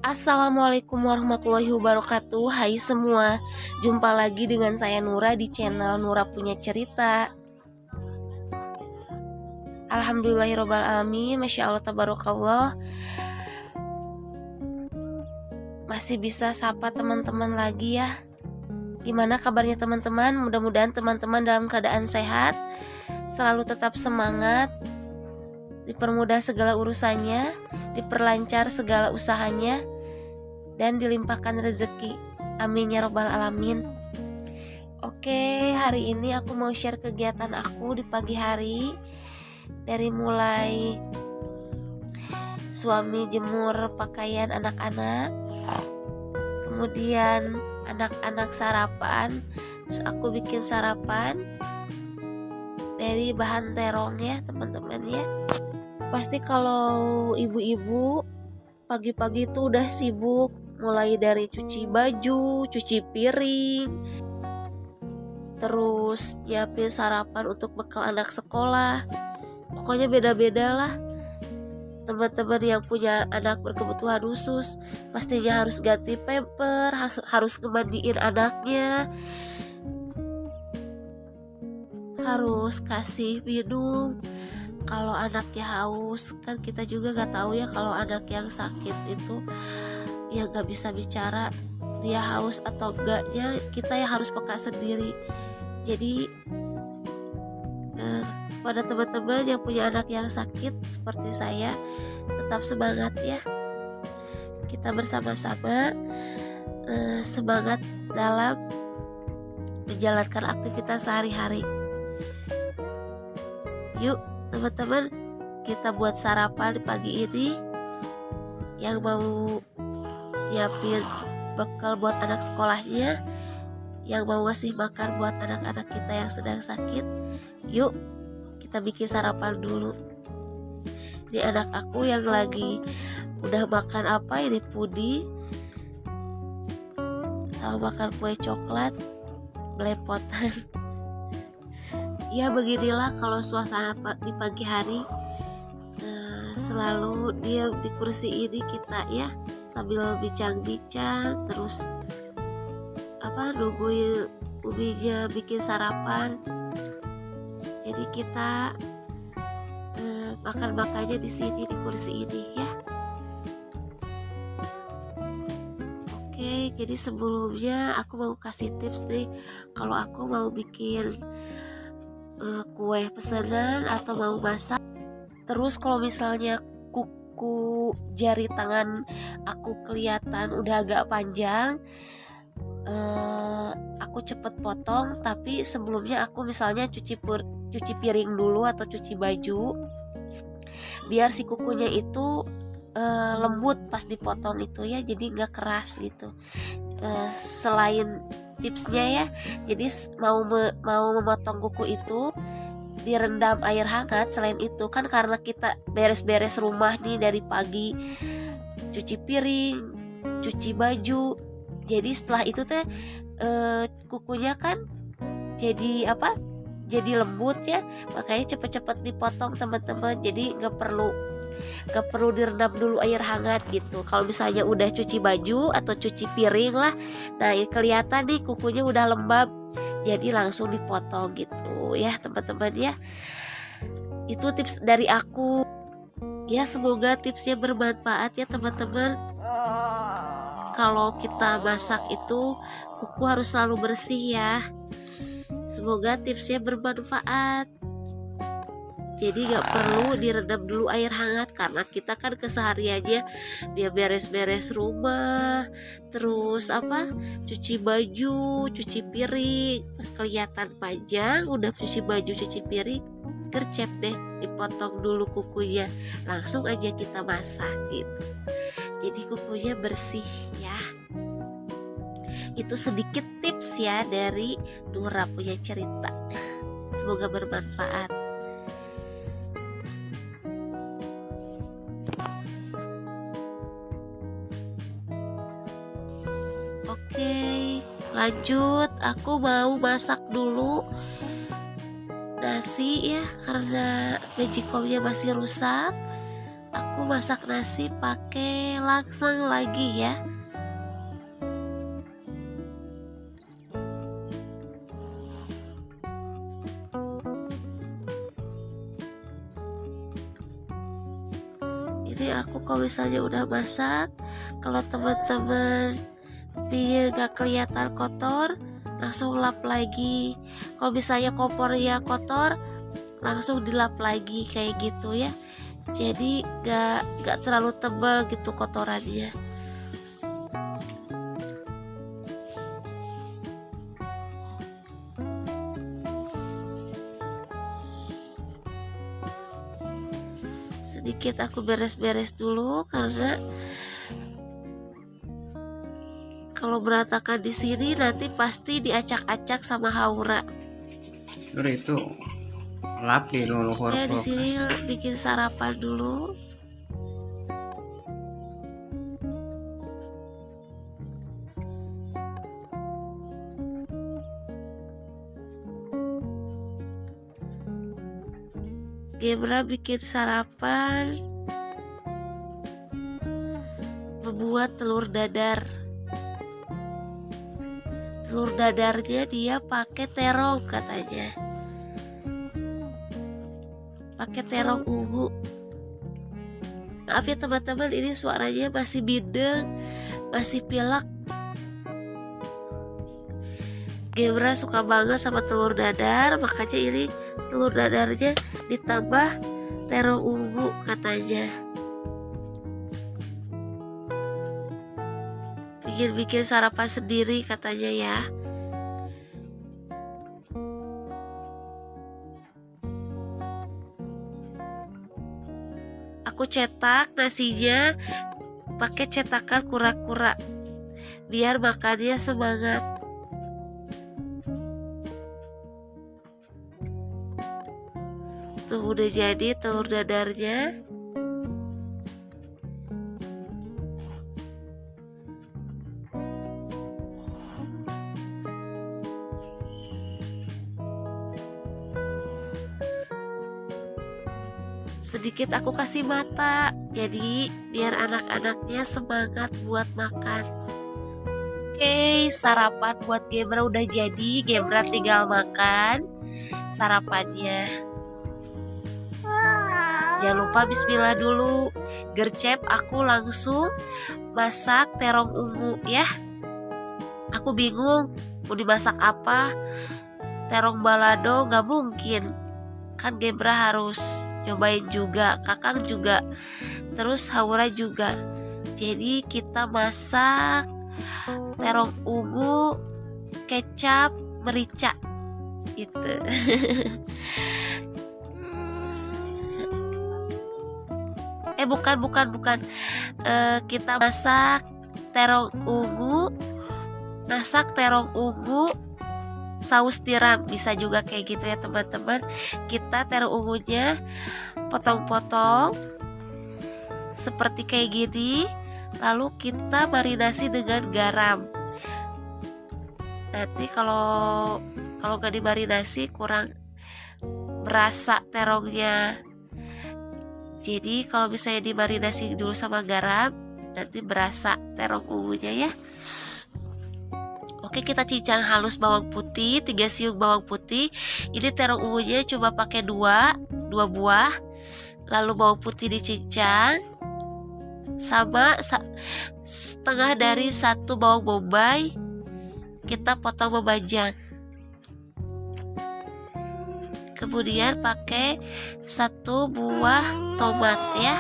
Assalamualaikum warahmatullahi wabarakatuh. Hai semua, jumpa lagi dengan saya Nura di channel Nura Punya Cerita. Alhamdulillahirobbilalamin, masya Allah tabarakallah, masih bisa sapa teman-teman lagi ya. Gimana kabarnya teman-teman? Mudah-mudahan teman-teman dalam keadaan sehat, selalu tetap semangat, dipermudah segala urusannya, diperlancar segala usahanya, dan dilimpahkan rezeki. Amin ya robbal alamin. Oke, hari ini aku mau share kegiatan aku di pagi hari. Dari mulai suami jemur pakaian anak-anak, kemudian anak-anak sarapan, terus aku bikin sarapan dari bahan terong ya teman-teman ya. Pasti kalau ibu-ibu pagi-pagi itu udah sibuk, mulai dari cuci baju, cuci piring, terus nyiapin sarapan untuk bekal anak sekolah. Pokoknya beda-beda lah. Teman-teman yang punya anak berkebutuhan khusus pastinya harus ganti pamper, harus ngemandiin anaknya, harus kasih minum. Kalau anaknya haus, kan kita juga gak tahu ya kalau anak yang sakit itu ya gak bisa bicara, dia haus atau enggaknya kita yang harus peka sendiri. Jadi pada teman-teman yang punya anak yang sakit seperti saya, tetap semangat ya. Kita bersama-sama semangat dalam menjalankan aktivitas sehari-hari. Yuk teman-teman, kita buat sarapan di pagi ini. Yang mau nyiapin bekal buat anak sekolahnya, yang mau ngasih makan buat anak-anak kita yang sedang sakit, yuk kita bikin sarapan dulu. Ini anak aku yang lagi udah makan apa ini, puding sama makan kue coklat belepotan. Ya beginilah kalau suasana di pagi hari, selalu diam di kursi ini kita ya, sambil bincang-bincang, terus nungguin ubinya bikin sarapan. Jadi kita makan-makannya di sini di kursi ini ya. Oke, jadi sebelumnya aku mau kasih tips nih, kalau aku mau bikin kue pesanan atau mau masak. Terus kalau misalnya kuku jari tangan aku kelihatan udah agak panjang, aku cepet potong. Tapi sebelumnya aku misalnya cuci piring dulu atau cuci baju, biar si kukunya itu lembut pas dipotong itu ya, jadi nggak keras gitu. Selain tipsnya ya, jadi mau memotong kuku itu direndam air hangat. Selain itu kan karena kita beres-beres rumah nih dari pagi, cuci piring, cuci baju, jadi setelah itu teh kukunya kan jadi jadi lembut ya, makanya cepet-cepet dipotong teman-teman. Jadi gak perlu direndam dulu air hangat gitu. Kalau misalnya udah cuci baju atau cuci piring lah, nah kelihatan nih kukunya udah lembab, jadi langsung dipotong gitu ya teman-teman ya. Itu tips dari aku ya, semoga tipsnya bermanfaat ya teman-teman. Kalau kita masak itu kuku harus selalu bersih ya. Semoga tipsnya bermanfaat. Jadi gak perlu direndam dulu air hangat, karena kita kan kesehariannya dia beres-beres rumah, terus cuci baju, cuci piring. Pas kelihatan panjang, udah cuci baju, cuci piring, gercep deh, dipotong dulu kukunya, langsung aja kita masak gitu. Jadi kukunya bersih ya. Itu sedikit tips ya dari Nura punya cerita. Semoga bermanfaat. Oke, lanjut. Aku mau masak dulu nasi ya, karena magicomnya masih rusak. Aku masak nasi pakai langsung lagi ya. Ini aku kalau misalnya udah masak, kalau teman-teman biar gak kelihatan kotor, langsung lap lagi. Kalau misalnya kompornya kotor, langsung dilap lagi kayak gitu ya. Jadi gak terlalu tebal gitu kotorannya. Sedikit aku beres-beres dulu, karena kalau berantakan di sini nanti pasti diacak-acak sama Haura. Udah itu lapi dulu. Ya di sini bikin sarapan dulu. Gebra bikin sarapan, membuat telur dadar. Telur dadarnya dia pakai terong katanya, pakai terong ungu. Maaf ya teman-teman, ini suaranya masih bideng, masih pilek. Gebra suka banget sama telur dadar, makanya ini telur dadarnya ditambah terong ungu katanya. Bikin sarapan sendiri katanya ya. Aku cetak nasinya pakai cetakan kura-kura biar makannya semangat. Tuh udah jadi telur dadarnya. Sedikit aku kasih mata, jadi biar anak-anaknya semangat buat makan. Oke, sarapan buat Gebra udah jadi. Gebra tinggal makan sarapannya. Jangan lupa bismillah dulu. Gercep aku langsung masak terong ungu ya. Aku bingung mau dimasak apa. Terong balado gak mungkin, kan Gebra harus nyobain juga, Kakang juga, terus Haura juga. Jadi kita masak terong ungu, kecap, merica gitu. bukan. Kita masak terong ungu, saus tiram, bisa juga kayak gitu ya teman-teman. Kita terong ungunya potong-potong seperti kayak gini, lalu kita marinasi dengan garam. Nanti kalau gak dimarinasi kurang berasa terongnya. Jadi kalau misalnya dimarinasi dulu sama garam, nanti berasa terong ungunya ya. Oke, kita cincang halus bawang putih, 3 siung bawang putih. Ini terong ungunya coba pakai 2 buah. Lalu bawang putih dicincang sama setengah dari 1 bawang bombay, kita potong memanjang. Kemudian pakai 1 buah tomat ya.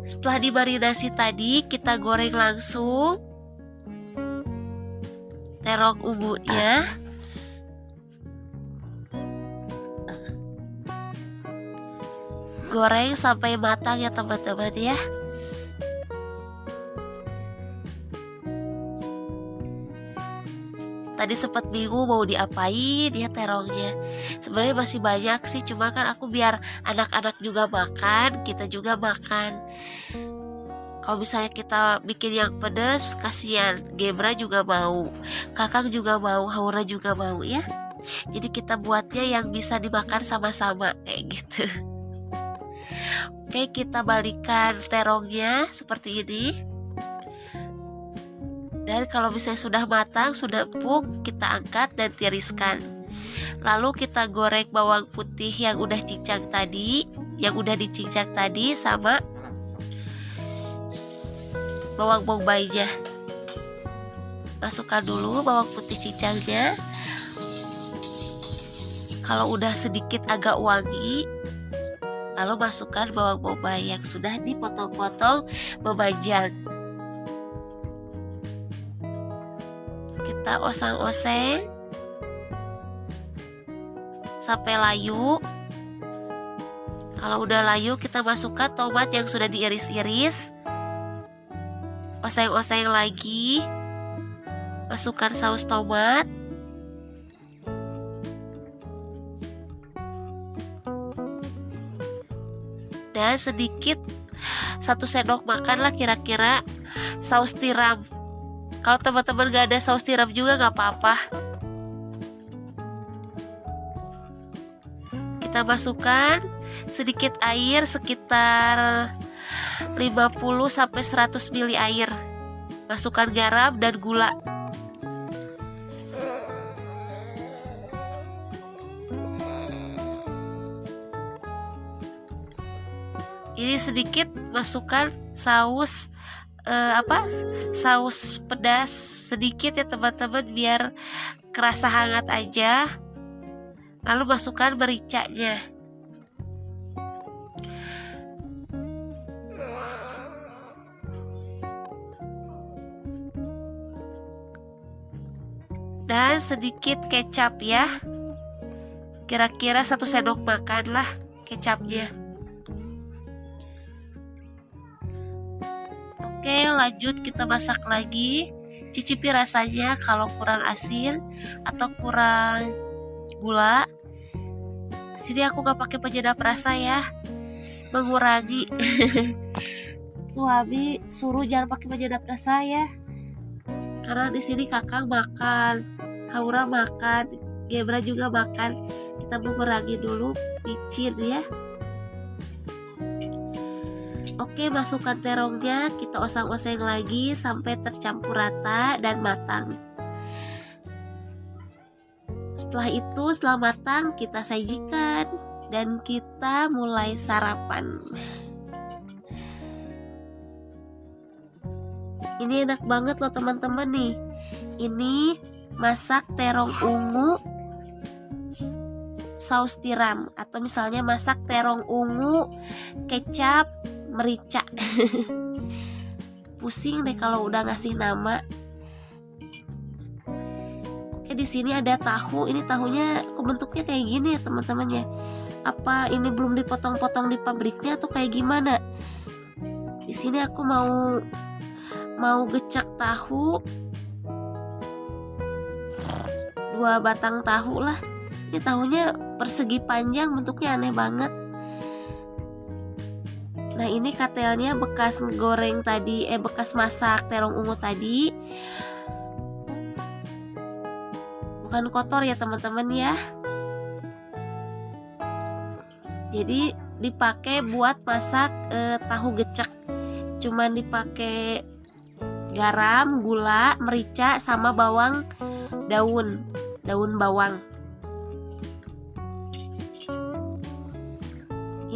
Setelah dimarinasi tadi, kita goreng langsung terong ungunya. Goreng sampai matang ya teman-teman ya. Tadi sempat bingung mau diapain ya terongnya. Sebenarnya masih banyak sih, cuma kan aku biar anak-anak juga makan, kita juga makan. Kalau misalnya kita bikin yang pedas, kasihan. Gebra juga mau, Kakang juga mau, Haura juga mau ya. Jadi kita buatnya yang bisa dimakan sama-sama kayak gitu. Oke, kita balikan terongnya seperti ini. Dan kalau misalnya sudah matang, sudah empuk, kita angkat dan tiriskan. Lalu kita goreng bawang putih yang udah dicincang tadi sama bawang bombaynya. Masukkan dulu bawang putih cincangnya. Kalau udah sedikit agak wangi, lalu masukkan bawang bombay yang sudah dipotong-potong memanjang. Kita oseng-oseng sampai layu. Kalau udah layu, kita masukkan tomat yang sudah diiris-iris. Oseng-oseng lagi. Masukkan saus tomat. Dan sedikit 1 sendok makan lah kira-kira saus tiram. Kalau teman-teman gak ada saus tiram juga gak apa-apa. Kita masukkan sedikit air, sekitar 50-100 ml air. Masukkan garam dan gula. Ini sedikit masukkan saus saus pedas sedikit ya teman-teman, biar kerasa hangat aja. Lalu masukkan mericanya. Dan sedikit kecap ya. Kira-kira 1 sendok makan lah kecapnya. Oke, lanjut kita masak lagi. Cicipi rasanya, kalau kurang asin atau kurang gula. Sini aku gak pakai penyedap rasa ya, mengurangi. Suami suruh jangan pakai penyedap rasa ya, karena di sini Kakang makan, Haura makan, Gebra juga makan. Kita mengurangi dulu micin ya. Oke, masukkan terongnya, kita oseng-oseng lagi sampai tercampur rata dan matang. Setelah matang, kita sajikan dan kita mulai sarapan. Ini enak banget loh teman-teman nih. Ini masak terong ungu saus tiram, atau misalnya masak terong ungu kecap merica. Pusing deh kalau udah ngasih nama. Oke, di sini ada tahu. Ini tahunya kok bentuknya kayak gini ya teman-teman ya. Apa ini belum dipotong-potong di pabriknya atau kayak gimana? Di sini aku mau gecek tahu, 2 batang tahu lah. Ini tahunya persegi panjang, bentuknya aneh banget. Nah, ini katelnya bekas goreng tadi, bekas masak terong ungu tadi. Bukan kotor ya teman-teman ya. Jadi dipakai buat masak tahu gecek. Cuman dipakai garam, gula, merica, sama bawang daun bawang.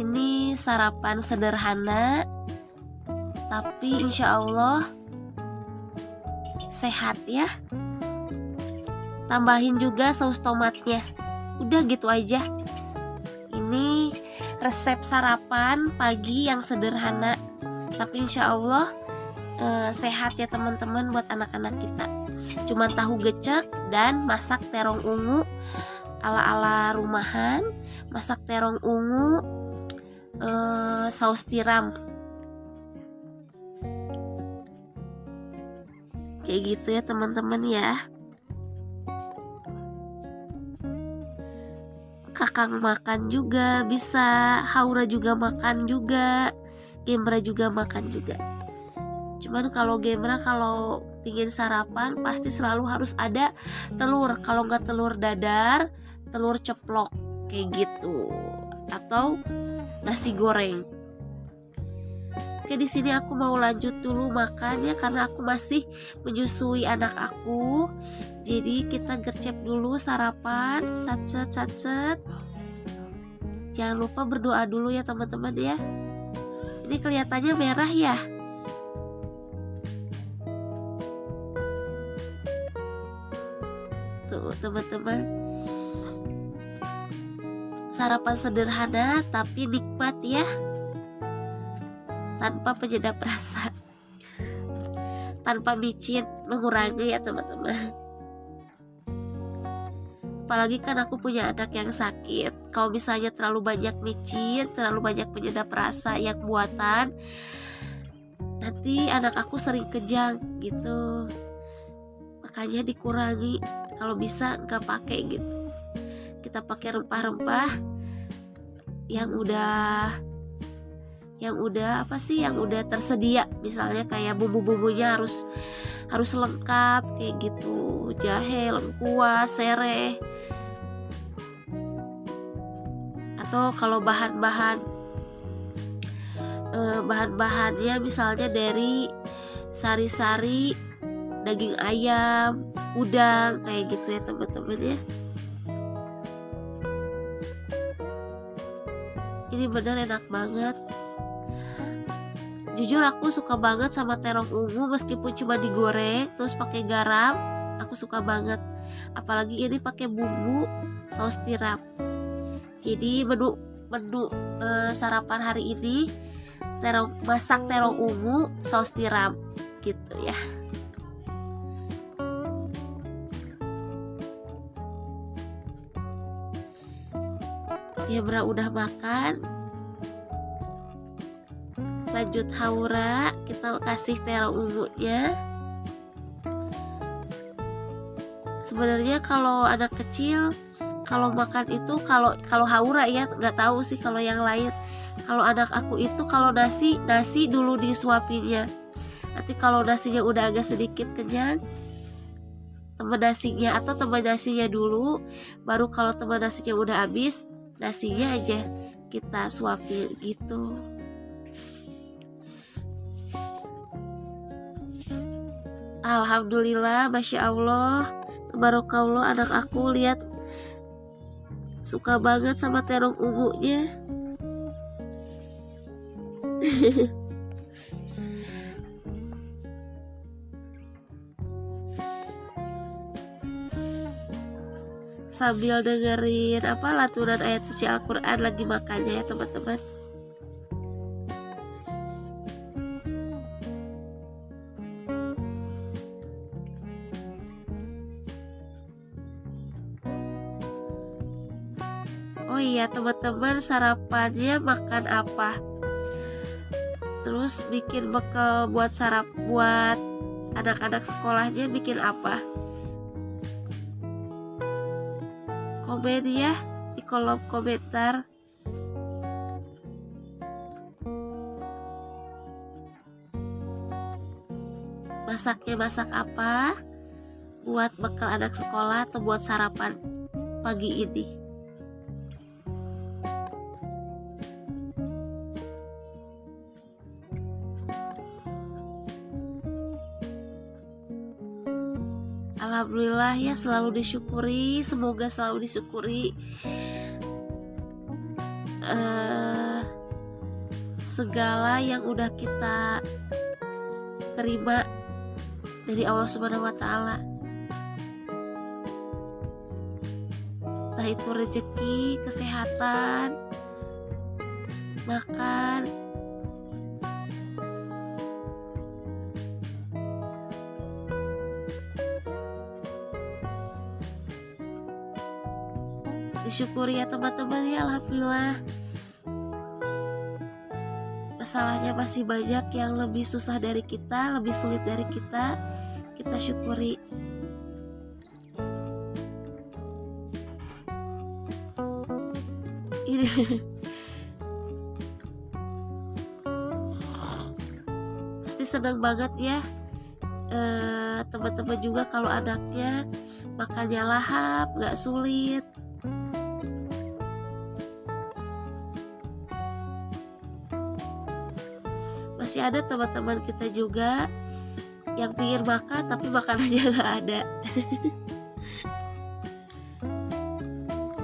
Ini sarapan sederhana, tapi insya Allah sehat ya. tambahin juga saus tomatnya. Udah gitu aja. Ini resep sarapan pagi yang sederhana, tapi insya Allah sehat ya teman-teman buat anak-anak kita. Cuma tahu gecek dan masak terong ungu ala-ala rumahan, masak terong ungu saus tiram. Kayak gitu ya teman-teman ya. Kakang makan juga bisa, Haura juga makan juga, Gemra juga makan juga. Cuman kalau Gemra kalau pingin sarapan pasti selalu harus ada telur. Kalau nggak telur dadar, telur ceplok kayak gitu, atau nasi goreng. Oke, di sini aku mau lanjut dulu makan ya, karena aku masih menyusui anak aku. Jadi kita gercep dulu sarapan, satset. Jangan lupa berdoa dulu ya teman-teman ya. Ini kelihatannya merah ya. Tuh teman-teman. Sarapan sederhana tapi nikmat ya. Tanpa penyedap rasa, tanpa micin mengurangi ya teman-teman. Apalagi kan aku punya anak yang sakit. Kalau misalnya terlalu banyak micin, terlalu banyak penyedap rasa yang buatan, nanti anak aku sering kejang gitu. Makanya dikurangi, kalau bisa nggak pakai gitu. Kita pakai rempah-rempah yang udah tersedia, misalnya kayak bumbu-bumbunya harus lengkap kayak gitu, jahe, lengkuas, sereh. Atau kalau bahan-bahannya misalnya dari sari-sari, daging ayam, udang kayak gitu ya teman-teman ya. Ini bener enak banget. Jujur aku suka banget sama terong ungu, meskipun cuma digoreng terus pakai garam, aku suka banget. Apalagi ini pakai bumbu saus tiram. Jadi menu sarapan hari ini masak terong ungu saus tiram gitu ya. Gemra udah makan. Lanjut Haura, kita kasih terong ungunya. Sebenarnya kalau anak kecil kalau makan itu, kalau Haura ya, nggak tahu sih kalau yang lain. Kalau anak aku itu kalau nasi dulu disuapinnya. Nanti kalau nasinya udah agak sedikit kenyang, temen nasinya dulu, baru kalau temen nasinya udah habis, nasinya aja kita suapin gitu. Alhamdulillah, Masya Allah, Tabarakallah, anak aku lihat suka banget sama terong ungunya. Sambil dengerin lantunan ayat suci Al-Quran lagi makannya ya teman-teman. Oh iya teman-teman, sarapannya makan apa? Terus bikin bekal buat anak-anak sekolahnya bikin apa? Komen ya di kolom komentar. Masaknya masak apa? Buat bekal anak sekolah atau buat sarapan pagi ini? Alhamdulillah ya, selalu disyukuri, semoga selalu disyukuri segala yang udah kita terima dari Allah Subhanahu wa Ta'ala. entah itu rezeki, kesehatan, makan. Disyukuri ya teman-teman ya, alhamdulillah. Masalahnya masih banyak yang lebih susah dari kita, lebih sulit dari kita syukuri. Ini pasti senang banget ya teman-teman juga kalau anaknya makannya lahap, gak sulit. Masih ada teman-teman kita juga yang pingin makan tapi makanannya gak ada.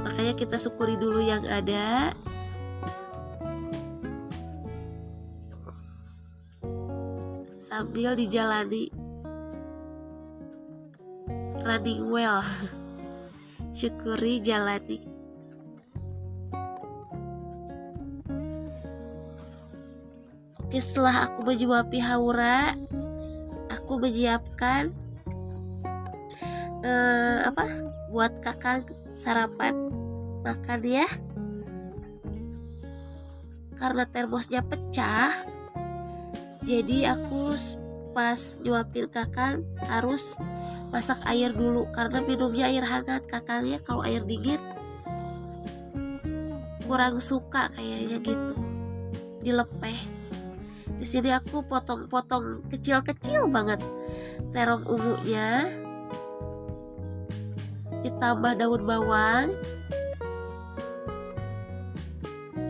Makanya kita syukuri dulu yang ada. Sambil dijalani running well. Syukuri, jalani. Oke, setelah aku menyuapi Haura, aku menyiapkan buat kakak sarapan, makan ya. Karena termosnya pecah, jadi aku pas nyuapin kakak harus masak air dulu, karena minumnya air hangat. Kakaknya kalau air dingin kurang suka kayaknya gitu, dilepeh. Di sini aku potong-potong kecil-kecil banget terong ungunya, ditambah daun bawang.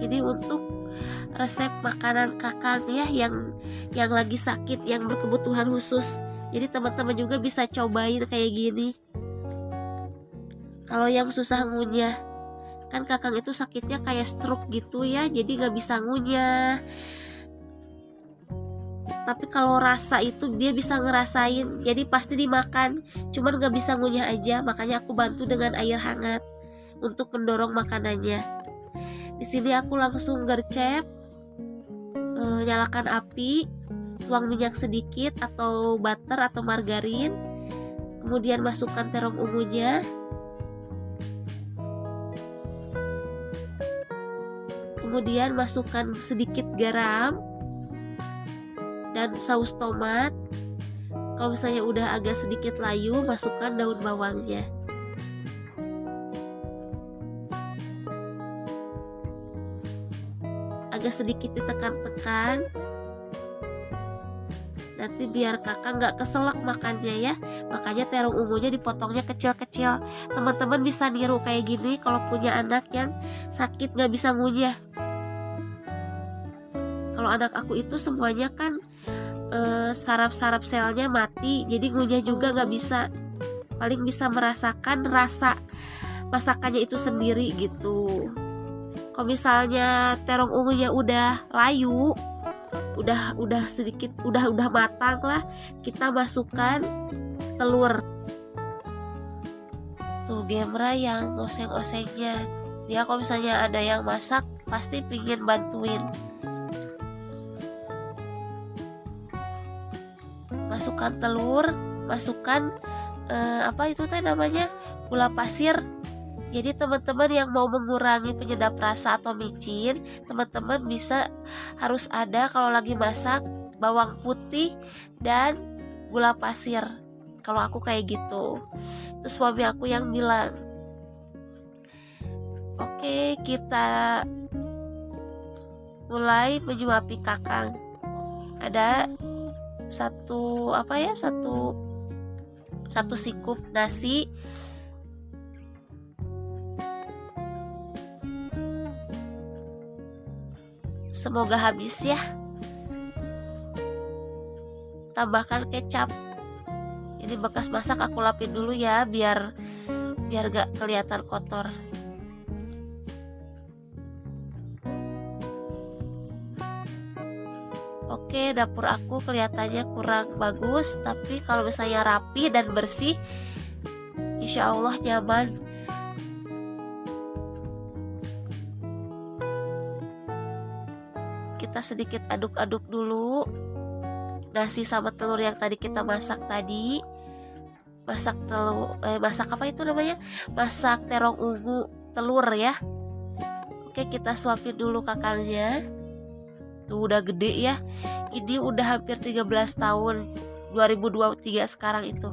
Ini untuk resep makanan kakak ya, yang lagi sakit, yang berkebutuhan khusus. Jadi teman-teman juga bisa cobain kayak gini. Kalau yang susah ngunyah, kan kakak itu sakitnya kayak stroke gitu ya, jadi gak bisa ngunyah. Tapi kalau rasa itu dia bisa ngerasain, jadi pasti dimakan, cuman gak bisa ngunyah aja. Makanya aku bantu dengan air hangat untuk mendorong makanannya. Di sini aku langsung gercep, nyalakan api, tuang minyak sedikit atau butter atau margarin, kemudian masukkan terong ungunya, kemudian masukkan sedikit garam dan saus tomat. Kalau misalnya udah agak sedikit layu, masukkan daun bawangnya. Agak sedikit ditekan-tekan, nanti biar kakak nggak keselak makannya ya. Makanya terong ungunya dipotongnya kecil-kecil. Teman-teman bisa niru kayak gini kalau punya anak yang sakit nggak bisa ngunyah. Kalau anak aku itu semuanya kan saraf-saraf selnya mati, jadi ngunyah juga gak bisa. Paling bisa merasakan rasa masakannya itu sendiri gitu. Kalau misalnya terong ungunya udah layu, udah sedikit, udah matang lah, kita masukkan telur. Tuh Gemra yang oseng-osengnya, dia kalau misalnya ada yang masak pasti pingin bantuin. Masukkan telur, masukkan gula pasir. Jadi teman-teman yang mau mengurangi penyedap rasa atau micin, teman-teman bisa harus ada kalau lagi masak bawang putih dan gula pasir. Kalau aku kayak gitu. Terus suami aku yang bilang, oke, kita mulai menyuapi kakak. Ada satu sikup nasi, semoga habis ya. Tambahkan kecap, ini bekas masak aku lapin dulu ya, biar gak kelihatan kotor. Oke, dapur aku kelihatannya kurang bagus, tapi kalau misalnya rapi dan bersih, insya Allah nyaman. kita sedikit aduk-aduk dulu nasi sama telur yang tadi kita masak tadi. Masak telur, masak apa itu namanya? Masak terong ungu telur ya. Oke, kita suapin dulu kakangnya. Tuh udah gede ya. Ini udah hampir 13 tahun. 2023 sekarang itu.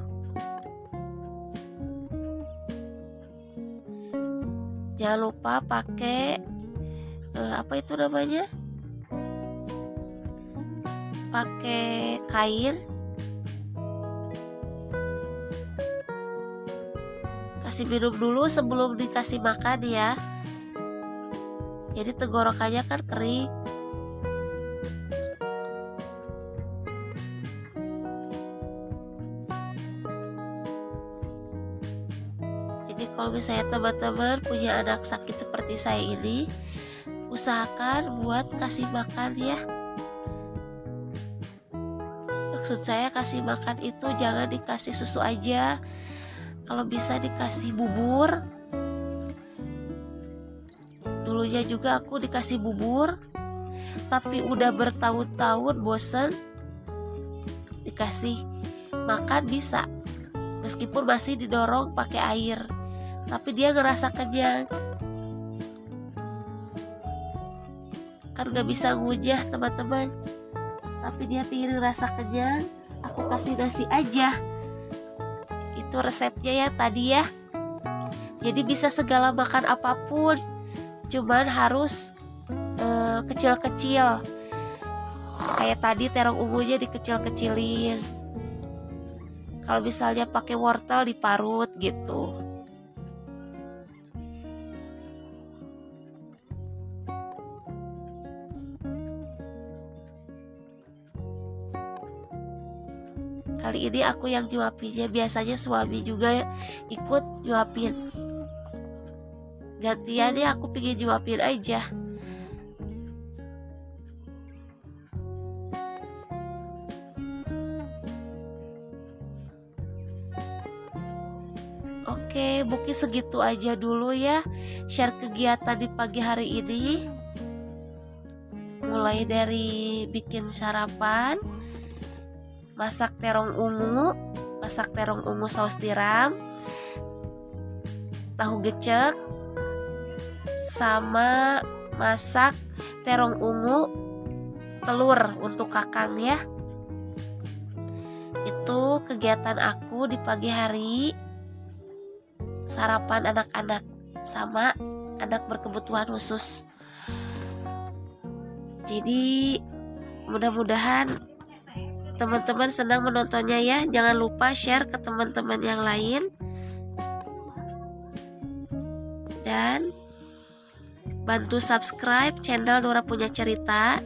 Jangan lupa pakai apa itu namanya? Pakai kain. Kasih minum dulu sebelum dikasih makan ya. Jadi tenggorokannya kan kering. Jadi kalau misalnya teman-teman punya anak sakit seperti saya ini, usahakan buat kasih makan ya. Maksud saya kasih makan itu jangan dikasih susu aja. Kalau bisa dikasih bubur. Dulunya juga aku dikasih bubur, tapi udah bertahun-tahun bosen. Dikasih makan bisa, meskipun masih didorong pakai air, tapi dia ngerasa kenyang. Kan gak bisa ngunyah teman-teman, tapi dia pengen ngerasa kenyang. Aku kasih nasi aja. Itu resepnya ya tadi ya. Jadi bisa segala makan apapun, cuman harus kecil-kecil. Kayak tadi terong ungunya dikecil-kecilin. Kalau misalnya pakai wortel diparut gitu. Kali ini aku yang nyuapinnya, biasanya suami juga ikut nyuapin. Gantiannya aku pengen nyuapin aja. Oke, mungkin segitu aja dulu ya share kegiatan di pagi hari ini. Mulai dari bikin sarapan, masak terong ungu saus tiram, tahu gecek, sama masak terong ungu telur untuk kakang ya. Itu kegiatan aku di pagi hari, sarapan anak-anak sama anak berkebutuhan khusus. Jadi mudah-mudahan teman-teman senang menontonnya ya. Jangan lupa share ke teman-teman yang lain. Dan bantu subscribe channel Nura Punya Cerita.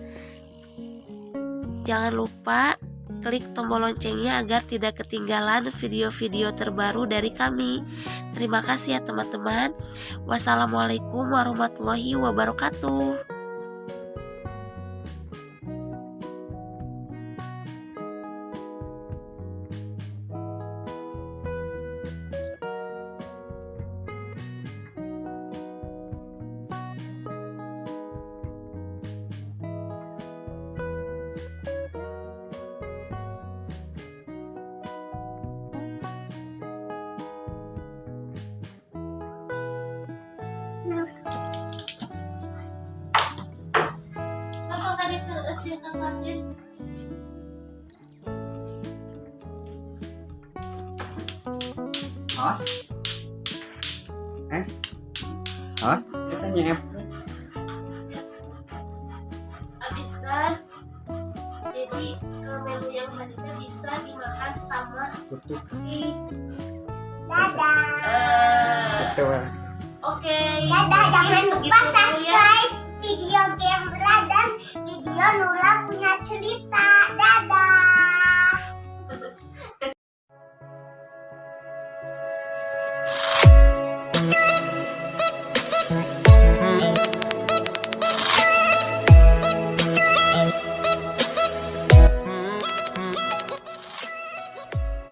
Jangan lupa klik tombol loncengnya agar tidak ketinggalan video-video terbaru dari kami. Terima kasih ya teman-teman. Wassalamualaikum warahmatullahi wabarakatuh. Awas. Awas, kita nyep. Habiskan. Jadi menu yang tadi bisa dimakan sama Tutup. dadah. Betul. Oke. Dadah, jangan lupa subscribe.